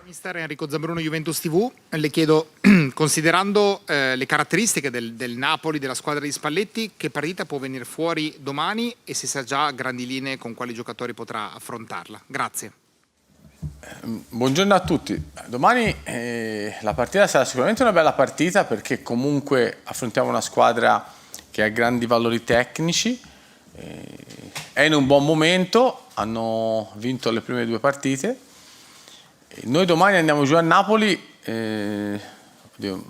Mister Enrico Zambruno, Juventus TV, le chiedo, considerando le caratteristiche del Napoli, della squadra di Spalletti, che partita può venire fuori domani e se sa già a grandi linee con quali giocatori potrà affrontarla? Grazie. Buongiorno a tutti. Domani la partita sarà sicuramente una bella partita perché comunque affrontiamo una squadra che ha grandi valori tecnici, è in un buon momento, hanno vinto le prime 2 partite. Noi domani andiamo giù a Napoli, non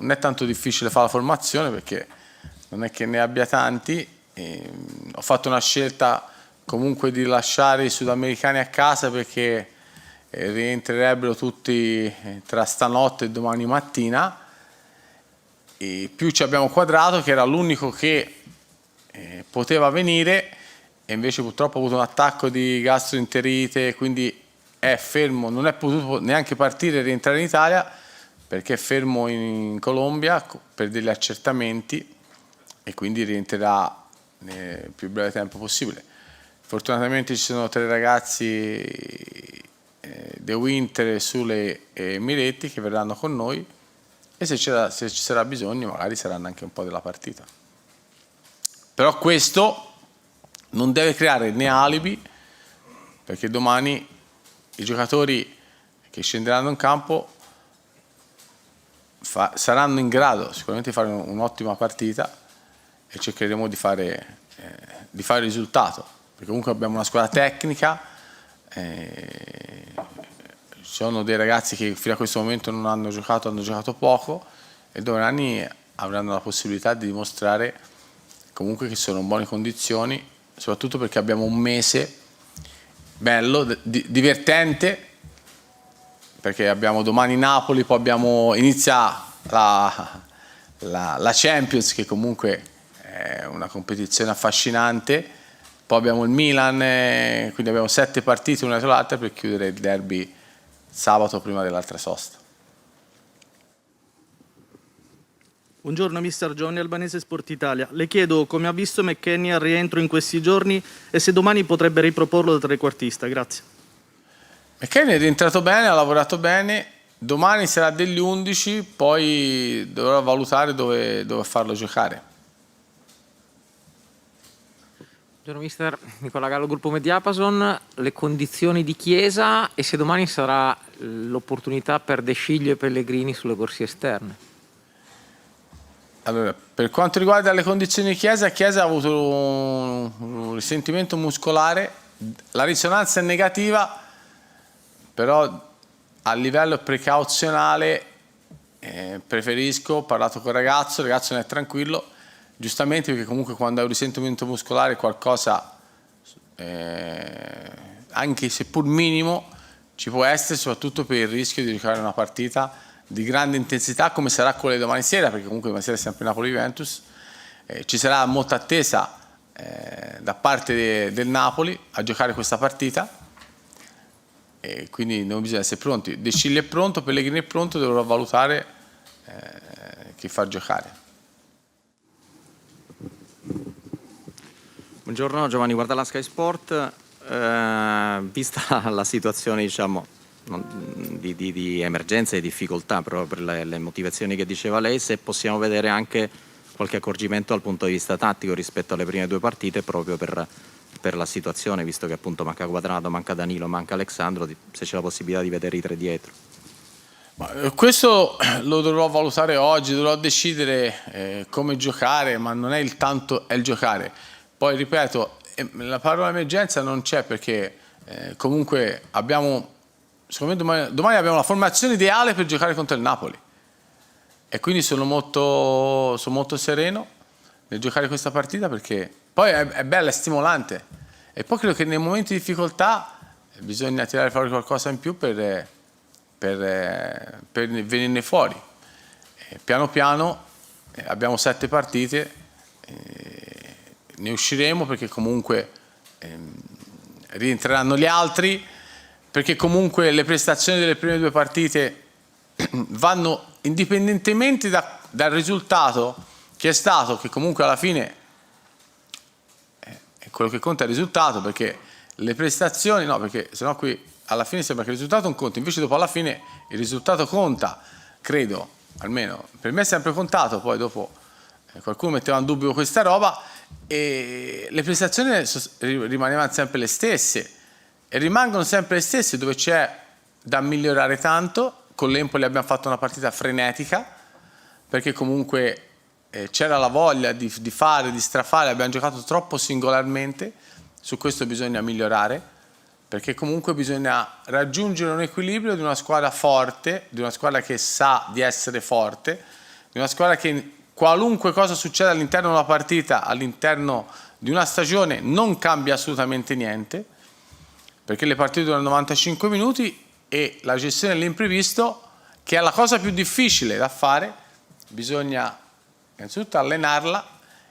è tanto difficile fare la formazione perché non è che ne abbia tanti, ho fatto una scelta comunque di lasciare i sudamericani a casa perché rientrerebbero tutti tra stanotte e domani mattina, e più ci abbiamo quadrato che era l'unico che poteva venire e invece purtroppo ha avuto un attacco di gastroenterite, quindi è fermo, non è potuto neanche partire e rientrare in Italia perché è fermo in Colombia per degli accertamenti e quindi rientrerà nel più breve tempo possibile. Fortunatamente ci sono 3 ragazzi De Winter, Sule e Miretti che verranno con noi e se ci sarà bisogno magari saranno anche un po' della partita. Però questo non deve creare né alibi, perché domani i giocatori che scenderanno in campo saranno in grado sicuramente di fare un'ottima partita e cercheremo di fare risultato, perché comunque abbiamo una squadra tecnica, ci sono dei ragazzi che fino a questo momento non hanno giocato poco e domani avranno la possibilità di dimostrare comunque che sono in buone condizioni, soprattutto perché abbiamo un mese bello, divertente, perché abbiamo domani Napoli, poi inizia la Champions, che comunque è una competizione affascinante, poi abbiamo il Milan, quindi abbiamo 7 partite una dietro l'altra per chiudere il derby sabato prima dell'altra sosta. Buongiorno mister, Giovanni Albanese, Sport Italia. Le chiedo come ha visto McKennie al rientro in questi giorni e se domani potrebbe riproporlo da trequartista. Grazie. McKennie è rientrato bene, ha lavorato bene, domani sarà degli 11, poi dovrò valutare dove farlo giocare. Buongiorno mister, Nicola Gallo, gruppo Mediapason. Le condizioni di Chiesa e se domani sarà l'opportunità per De Sciglio e Pellegrini sulle corsie esterne. Allora, per quanto riguarda le condizioni di Chiesa ha avuto un risentimento muscolare, la risonanza è negativa, però a livello precauzionale ho parlato con il ragazzo non è tranquillo, giustamente perché comunque quando hai un risentimento muscolare qualcosa, anche seppur minimo, ci può essere, soprattutto per il rischio di giocare una partita di grande intensità come sarà quella di domani sera, perché comunque domani sera è sempre Napoli-Juventus, ci sarà molta attesa da parte del Napoli a giocare questa partita e quindi non bisogna essere pronti. De Sciglio è pronto, Pellegrini è pronto, dovrò valutare chi far giocare. Buongiorno, Giovanni Guardala, Sky Sport. Vista la situazione, diciamo, di emergenza e difficoltà, proprio per le motivazioni che diceva lei, se possiamo vedere anche qualche accorgimento dal punto di vista tattico rispetto alle prime 2 partite, proprio per la situazione, visto che appunto manca Quadrato, manca Danilo, manca Alexandro, se c'è la possibilità di vedere i 3 dietro. Questo lo dovrò valutare oggi, dovrò decidere come giocare, ma non è è il giocare. Poi ripeto, la parola emergenza non c'è perché comunque secondo me domani abbiamo la formazione ideale per giocare contro il Napoli e quindi sono molto sereno nel giocare questa partita perché poi è bella, è stimolante e poi credo che nei momenti di difficoltà bisogna tirare fuori qualcosa in più per venirne fuori. Piano piano abbiamo 7 partite, ne usciremo perché comunque rientreranno gli altri, perché comunque le prestazioni delle prime 2 partite vanno indipendentemente dal risultato che è stato, che comunque alla fine è quello che conta, è il risultato, perché le prestazioni no, perché sennò qui alla fine sembra che il risultato non conti, invece dopo alla fine il risultato conta, credo, almeno per me è sempre contato, poi dopo qualcuno metteva in dubbio questa roba e le prestazioni rimanevano sempre le stesse e rimangono sempre le stesse, dove c'è da migliorare tanto. Con l'Empoli abbiamo fatto una partita frenetica perché comunque c'era la voglia di fare, di strafare, abbiamo giocato troppo singolarmente, su questo bisogna migliorare, perché comunque bisogna raggiungere un equilibrio di una squadra forte, di una squadra che sa di essere forte, di una squadra che qualunque cosa succeda all'interno di una partita, all'interno di una stagione, non cambia assolutamente niente, perché le partite durano 95 minuti e la gestione dell'imprevisto, che è la cosa più difficile da fare, bisogna innanzitutto allenarla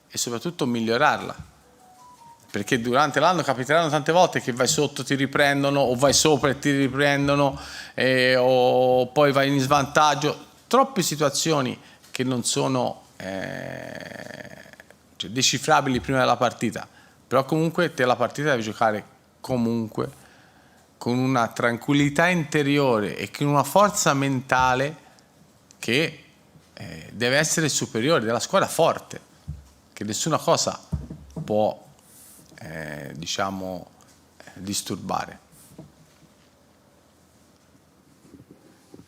e soprattutto migliorarla, perché durante l'anno capiteranno tante volte che vai sotto, ti riprendono, o vai sopra e ti riprendono, o poi vai in svantaggio, troppe situazioni che non sono decifrabili prima della partita, però comunque te la partita devi giocare comunque con una tranquillità interiore e con una forza mentale che deve essere superiore, della squadra forte, che nessuna cosa può diciamo disturbare.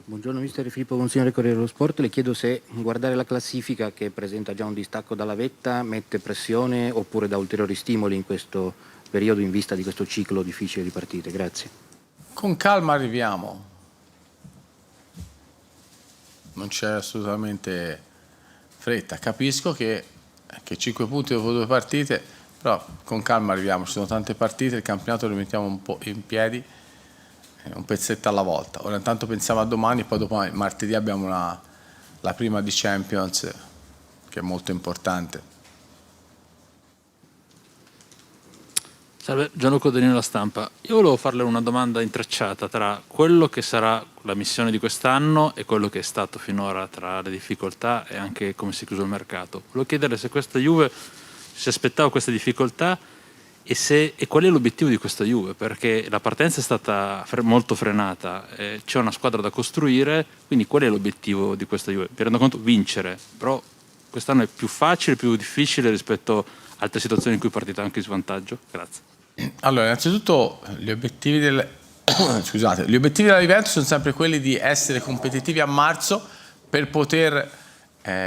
Buongiorno mister, Filippo Consigliere Corriere dello Sport, le chiedo se guardare la classifica che presenta già un distacco dalla vetta mette pressione oppure dà ulteriori stimoli in questo periodo in vista di questo ciclo difficile di partite. Grazie. Con calma arriviamo, non c'è assolutamente fretta, capisco che 5 punti dopo 2 partite, però con calma arriviamo, ci sono tante partite, il campionato lo mettiamo un po' in piedi, un pezzetto alla volta. Ora intanto pensiamo a domani, poi domani, martedì abbiamo la prima di Champions, che è molto importante. Salve, Gianluca Danilo La Stampa. Io volevo farle una domanda intrecciata tra quello che sarà la missione di quest'anno e quello che è stato finora, tra le difficoltà e anche come si è chiuso il mercato. Volevo chiederle se questa Juve si aspettava queste difficoltà e qual è l'obiettivo di questa Juve, perché la partenza è stata molto frenata, c'è una squadra da costruire, quindi qual è l'obiettivo di questa Juve? Mi rendo conto, vincere, però quest'anno è più facile, più difficile rispetto a altre situazioni in cui partite anche in svantaggio? Grazie. Allora, innanzitutto gli obiettivi gli obiettivi della Juventus sono sempre quelli di essere competitivi a marzo per poter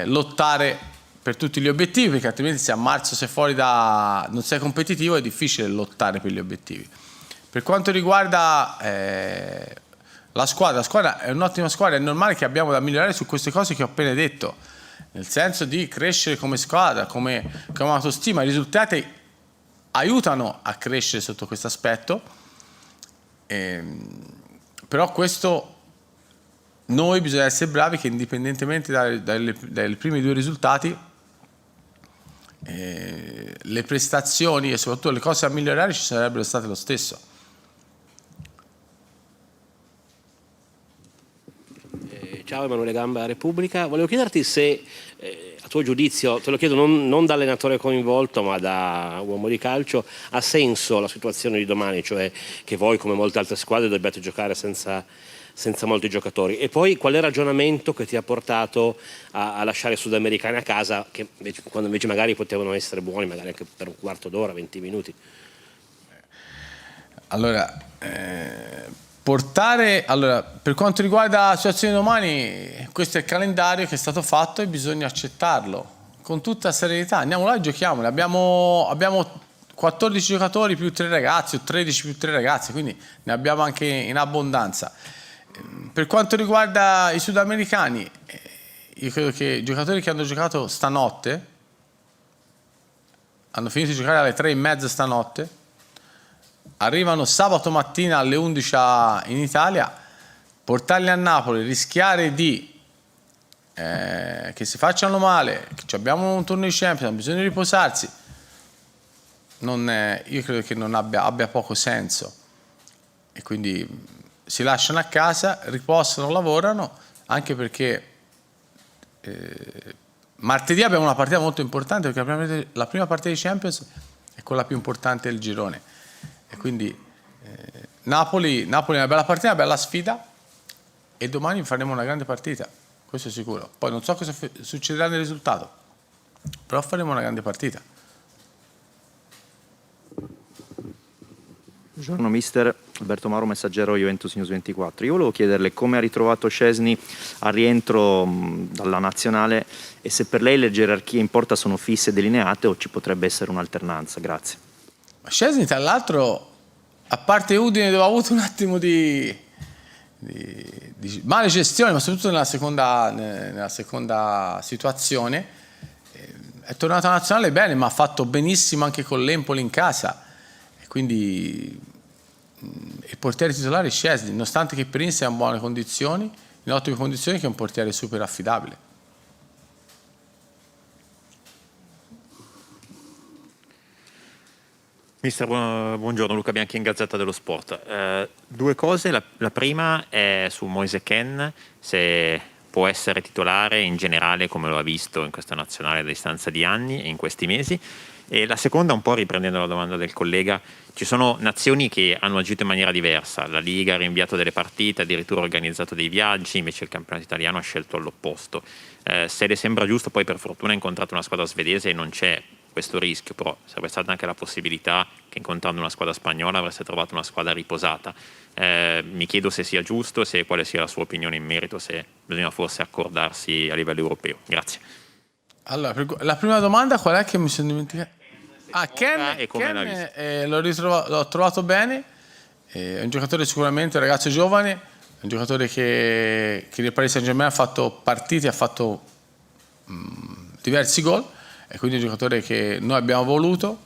lottare per tutti gli obiettivi, perché altrimenti se a marzo sei fuori non sei competitivo è difficile lottare per gli obiettivi. Per quanto riguarda la squadra è un'ottima squadra, è normale che abbiamo da migliorare su queste cose che ho appena detto, nel senso di crescere come squadra, come autostima. I risultati aiutano a crescere sotto questo aspetto, però questo noi bisogna essere bravi che indipendentemente dai primi 2 risultati le prestazioni e soprattutto le cose da migliorare ci sarebbero state lo stesso. Ciao, Emanuele Gamba, Repubblica. Volevo chiederti se, a tuo giudizio, te lo chiedo non da allenatore coinvolto ma da uomo di calcio, ha senso la situazione di domani, cioè che voi come molte altre squadre dobbiate giocare senza molti giocatori, e poi qual è il ragionamento che ti ha portato a lasciare i sudamericani a casa, quando invece magari potevano essere buoni, magari anche per un quarto d'ora, 20 minuti? Allora, per quanto riguarda la situazione di domani, questo è il calendario che è stato fatto e bisogna accettarlo con tutta serenità. Andiamo là e giochiamole. Abbiamo 14 giocatori più 3 ragazzi o 13 più 3 ragazzi, quindi ne abbiamo anche in abbondanza. Per quanto riguarda i sudamericani, io credo che i giocatori che hanno giocato stanotte hanno finito di giocare alle 3:30 stanotte, arrivano sabato mattina alle 11 in Italia, portarli a Napoli, rischiare di che si facciano male, che abbiamo un torneo di Champions, hanno bisogno di riposarsi, io credo che non abbia poco senso, e quindi si lasciano a casa, riposano, lavorano, anche perché martedì abbiamo una partita molto importante, perché la prima partita di Champions è quella più importante del girone, e quindi Napoli è una bella partita, una bella sfida e domani faremo una grande partita, questo è sicuro. Poi non so cosa succederà nel risultato, però faremo una grande partita. Buongiorno mister, Alberto Mauro, messaggero Juventus News 24. Io volevo chiederle come ha ritrovato Szczęsny al rientro dalla nazionale e se per lei le gerarchie in porta sono fisse e delineate o ci potrebbe essere un'alternanza. Grazie. Szczęsny tra l'altro, a parte Udine dove ha avuto un attimo di male gestione, ma soprattutto nella seconda situazione, è tornato alla nazionale bene, ma ha fatto benissimo anche con l'Empoli in casa. Quindi il portiere titolare è Szczęsny, nonostante che Prince sia in buone condizioni, in ottime condizioni, che è un portiere super affidabile. Mister, buongiorno, Luca Bianchi in Gazzetta dello Sport. Due cose, la prima è su Moise Kean, se può essere titolare in generale come lo ha visto in questa nazionale a distanza di anni e in questi mesi. E la seconda, un po' riprendendo la domanda del collega, ci sono nazioni che hanno agito in maniera diversa, la Liga ha rinviato delle partite, addirittura organizzato dei viaggi, invece il campionato italiano ha scelto l'opposto. Se le sembra giusto, poi per fortuna ha incontrato una squadra svedese e non c'è questo rischio, però sarebbe stata anche la possibilità che incontrando una squadra spagnola avreste trovato una squadra riposata. Mi chiedo se sia giusto, quale sia la sua opinione in merito, se bisogna forse accordarsi a livello europeo. Grazie. Allora, la prima domanda qual è che mi sono dimenticato? Kean, l'ho trovato bene, è un giocatore sicuramente, un ragazzo giovane, è un giocatore che nel Paris Saint-Germain ha fatto partite, ha fatto diversi gol, e quindi è un giocatore che noi abbiamo voluto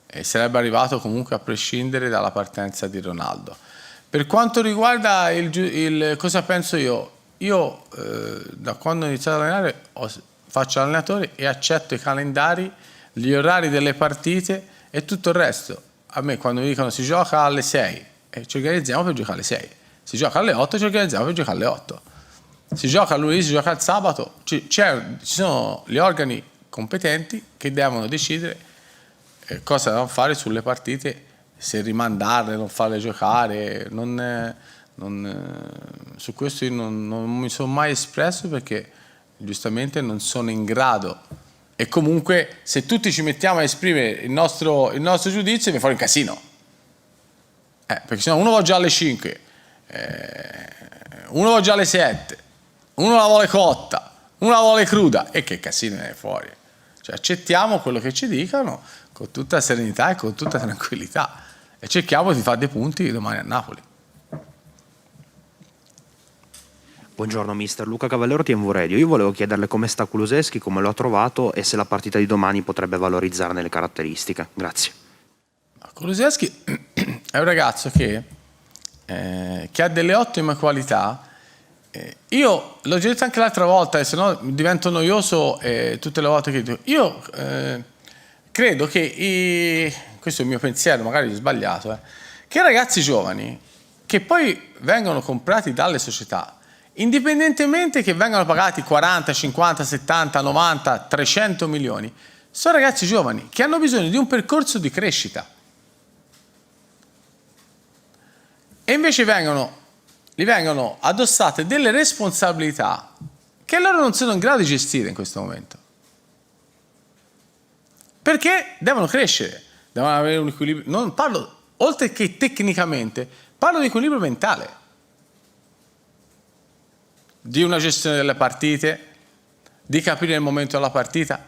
e sarebbe arrivato comunque a prescindere dalla partenza di Ronaldo. Per quanto riguarda cosa penso io da quando ho iniziato ad allenare faccio allenatore e accetto i calendari, gli orari delle partite e tutto il resto. A me quando mi dicono si gioca alle 6 ci organizziamo per giocare alle 6, si gioca alle 8 ci organizziamo per giocare alle 8, si gioca lunedì, si gioca il sabato, ci sono gli organi competenti che devono decidere cosa devono fare sulle partite, se rimandarle, non farle giocare. Su questo io non mi sono mai espresso perché giustamente non sono in grado. E comunque se tutti ci mettiamo a esprimere il nostro giudizio viene fuori un casino, perché sennò uno va già alle 5, uno va già alle 7, uno la vuole cotta, uno la vuole cruda, e che casino viene fuori. Cioè, accettiamo quello che ci dicono con tutta serenità e con tutta tranquillità e cerchiamo di fare dei punti domani a Napoli. Buongiorno mister, Luca Cavallero, TMV Radio. Io volevo chiederle come sta Kulusevski, come lo ha trovato e se la partita di domani potrebbe valorizzarne le caratteristiche. Grazie. Kulusevski è un ragazzo che ha delle ottime qualità. Io l'ho già detto anche l'altra volta, e se no divento noioso tutte le volte che dico. Io credo che, questo è il mio pensiero, magari ho sbagliato, che i ragazzi giovani che poi vengono comprati dalle società, indipendentemente che vengano pagati 40, 50, 70, 90, 300 milioni, sono ragazzi giovani che hanno bisogno di un percorso di crescita. E invece gli vengono addossate delle responsabilità che loro non sono in grado di gestire in questo momento. Perché devono crescere, devono avere un equilibrio. Non parlo, oltre che tecnicamente, parlo di equilibrio mentale, di una gestione delle partite, di capire il momento della partita.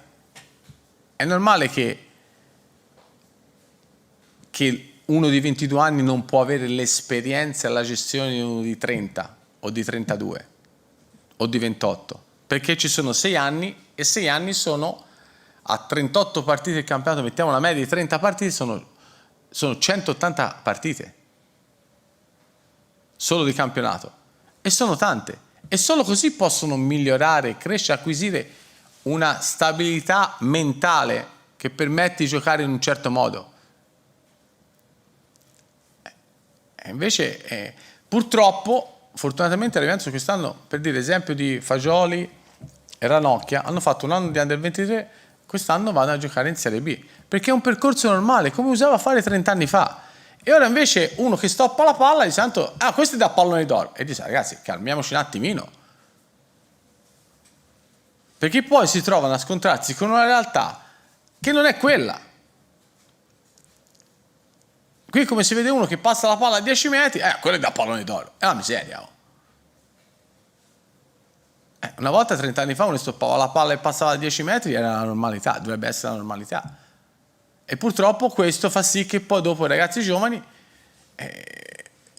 È normale che uno di 22 anni non può avere l'esperienza e la gestione di uno di 30 o di 32 o di 28, perché ci sono 6 anni e 6 anni sono a 38 partite del campionato, mettiamo una media di 30 partite, sono 180 partite solo di campionato, e sono tante. E solo così possono migliorare, crescere, acquisire una stabilità mentale che permette di giocare in un certo modo. E invece, purtroppo, fortunatamente la Juventus quest'anno, per dire esempio di Fagioli e Ranocchia, hanno fatto un anno di Under 23, quest'anno vanno a giocare in Serie B, perché è un percorso normale, come usava fare 30 anni fa. E ora invece uno che stoppa la palla dice tanto, questo è da pallone d'oro. E dice, ragazzi, calmiamoci un attimino. Perché poi si trovano a scontrarsi con una realtà che non è quella. Qui come si vede uno che passa la palla a 10 metri, quello è da pallone d'oro. È una miseria. Una volta, 30 anni fa, uno stoppava la palla e passava a 10 metri, era la normalità, dovrebbe essere la normalità. E purtroppo questo fa sì che poi dopo i ragazzi giovani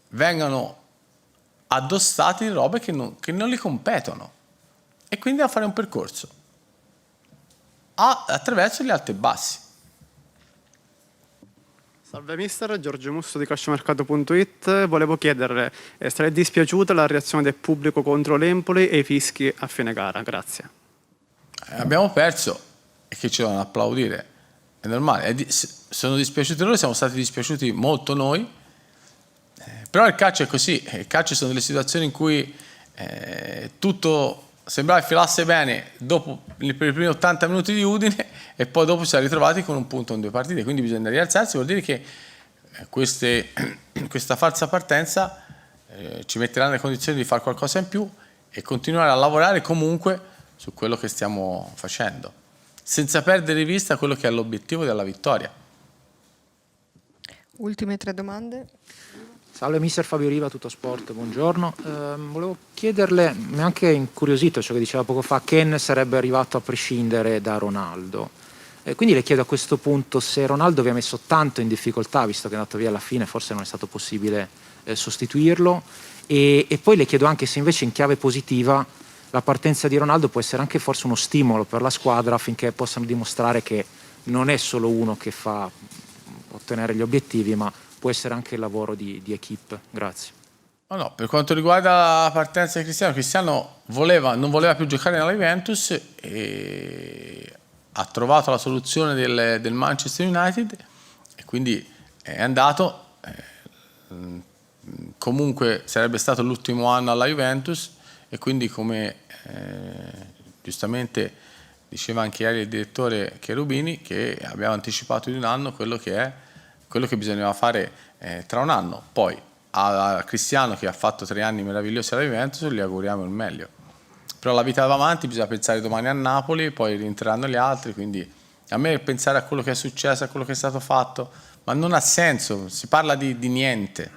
vengano addossati in robe che non li competono. E quindi a fare un percorso attraverso gli alti e bassi. Salve mister, Giorgio Musso di calciomercato.it. Volevo chiederle se le è dispiaciuta la reazione del pubblico contro l'Empoli e i fischi a fine gara. Grazie. Abbiamo perso e che ci devono applaudire. È normale, sono dispiaciuti loro, siamo stati dispiaciuti molto noi, però il calcio è così, il calcio sono delle situazioni in cui tutto sembrava filasse bene per i primi 80 minuti di Udine e poi dopo si è ritrovati con un punto in 2 partite, quindi bisogna rialzarsi, vuol dire che questa falsa partenza ci metterà nelle condizioni di fare qualcosa in più e continuare a lavorare comunque su quello che stiamo facendo, senza perdere di vista quello che è l'obiettivo della vittoria. Ultime 3 domande. Salve mister Fabio Riva, Tuttosport, buongiorno. Volevo chiederle, mi ha anche incuriosito ciò che diceva poco fa, Ken sarebbe arrivato a prescindere da Ronaldo. Quindi le chiedo a questo punto se Ronaldo vi ha messo tanto in difficoltà, visto che è andato via alla fine, forse non è stato possibile sostituirlo, e poi le chiedo anche se invece in chiave positiva la partenza di Ronaldo può essere anche forse uno stimolo per la squadra affinché possano dimostrare che non è solo uno che fa ottenere gli obiettivi, ma può essere anche il lavoro di equipe. Grazie. No, per quanto riguarda la partenza di Cristiano non voleva più giocare nella Juventus e ha trovato la soluzione del Manchester United e quindi è andato. Comunque sarebbe stato l'ultimo anno alla Juventus e quindi come giustamente diceva anche ieri il direttore Cherubini, che abbiamo anticipato di un anno quello che bisognava fare tra un anno. Poi a Cristiano, che ha fatto 3 anni meravigliosi alla Juventus, gli auguriamo il meglio. Però la vita va avanti, bisogna pensare domani a Napoli, poi rientreranno gli altri, quindi a me pensare a quello che è successo, a quello che è stato fatto, ma non ha senso, si parla di niente.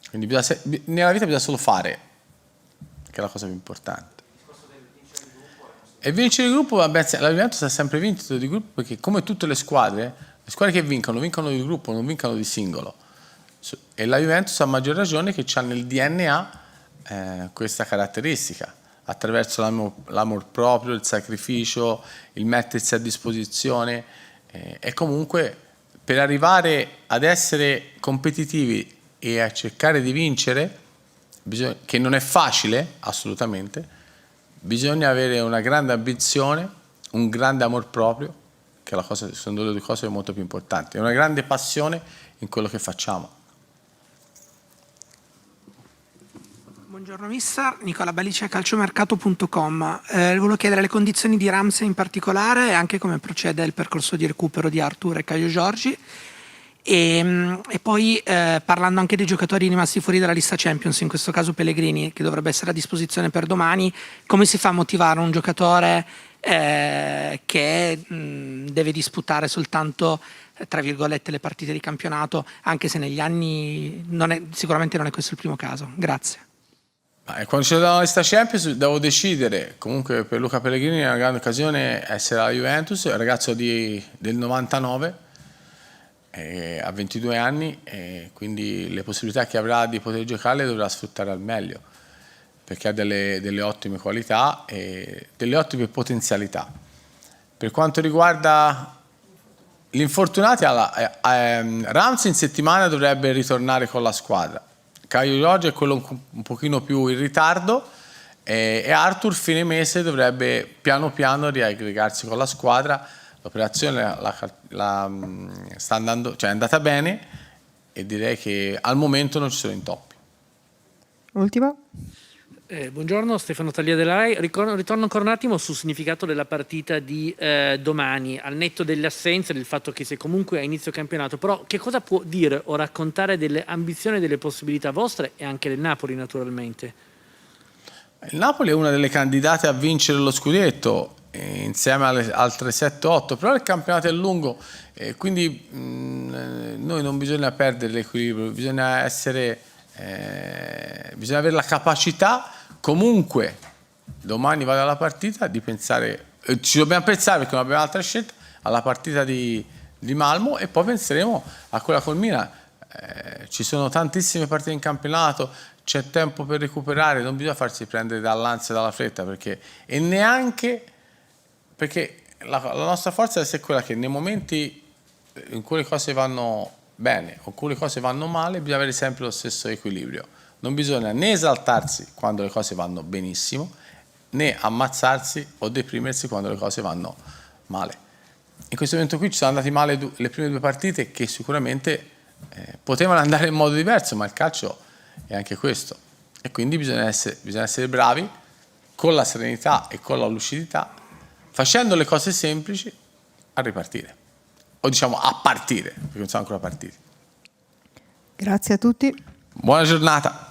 Quindi nella vita bisogna solo fare, che è la cosa più importante. E vincere il gruppo, la Juventus ha sempre vinto di gruppo, perché come tutte le squadre che vincono di gruppo, non vincono di singolo. E la Juventus ha maggior ragione che ha nel DNA questa caratteristica, attraverso l'amor proprio, il sacrificio, il mettersi a disposizione. E comunque per arrivare ad essere competitivi e a cercare di vincere, che non è facile assolutamente, bisogna avere una grande ambizione, un grande amor proprio, che sono due cose molto più importanti, e una grande passione in quello che facciamo. Buongiorno mister, Nicola Balice, calciomercato.com. Volevo chiedere le condizioni di Ramsey in particolare e anche come procede il percorso di recupero di Arthur e Caio Giorgi. E poi parlando anche dei giocatori rimasti fuori dalla lista Champions, in questo caso Pellegrini, che dovrebbe essere a disposizione per domani, come si fa a motivare un giocatore che deve disputare soltanto tra virgolette le partite di campionato, anche se negli anni sicuramente non è questo il primo caso? Grazie. Quando c'è la lista Champions devo decidere. Comunque per Luca Pellegrini è una grande occasione essere alla Juventus, è un ragazzo del 99, ha 22 anni e quindi le possibilità che avrà di poter giocare dovrà sfruttare al meglio, perché ha delle ottime qualità e delle ottime potenzialità. Per quanto riguarda gli infortunati, Ramsey in settimana dovrebbe ritornare con la squadra, Caio Giorgi è quello un pochino più in ritardo e Arthur fine mese dovrebbe piano piano riaggregarsi con la squadra. L'operazione sta andando, cioè è andata bene e direi che al momento non ci sono intoppi. Ultima. Buongiorno, Stefano Taglia della RAI. Ritorno ancora un attimo sul significato della partita di domani, al netto delle assenze, del fatto che sia comunque a inizio campionato, però che cosa può dire o raccontare delle ambizioni e delle possibilità vostre e anche del Napoli naturalmente? Il Napoli è una delle candidate a vincere lo scudetto insieme alle altre 7-8, però il campionato è lungo, quindi noi non bisogna perdere l'equilibrio, bisogna avere la capacità comunque domani vado alla partita di pensare, ci dobbiamo pensare perché non abbiamo altra scelta, alla partita di Malmo e poi penseremo a quella col Milan. Ci sono tantissime partite in campionato, c'è tempo per recuperare, non bisogna farsi prendere dall'ansia e dalla fretta perché la nostra forza deve essere quella che nei momenti in cui le cose vanno bene o cui le cose vanno male bisogna avere sempre lo stesso equilibrio. Non bisogna né esaltarsi quando le cose vanno benissimo, né ammazzarsi o deprimersi quando le cose vanno male. In questo momento qui ci sono andate male le prime 2 partite che sicuramente potevano andare in modo diverso, ma il calcio è anche questo. E quindi bisogna essere bravi con la serenità e con la lucidità, facendo le cose semplici, a ripartire. O diciamo a partire, perché non sono ancora partiti. Grazie a tutti. Buona giornata.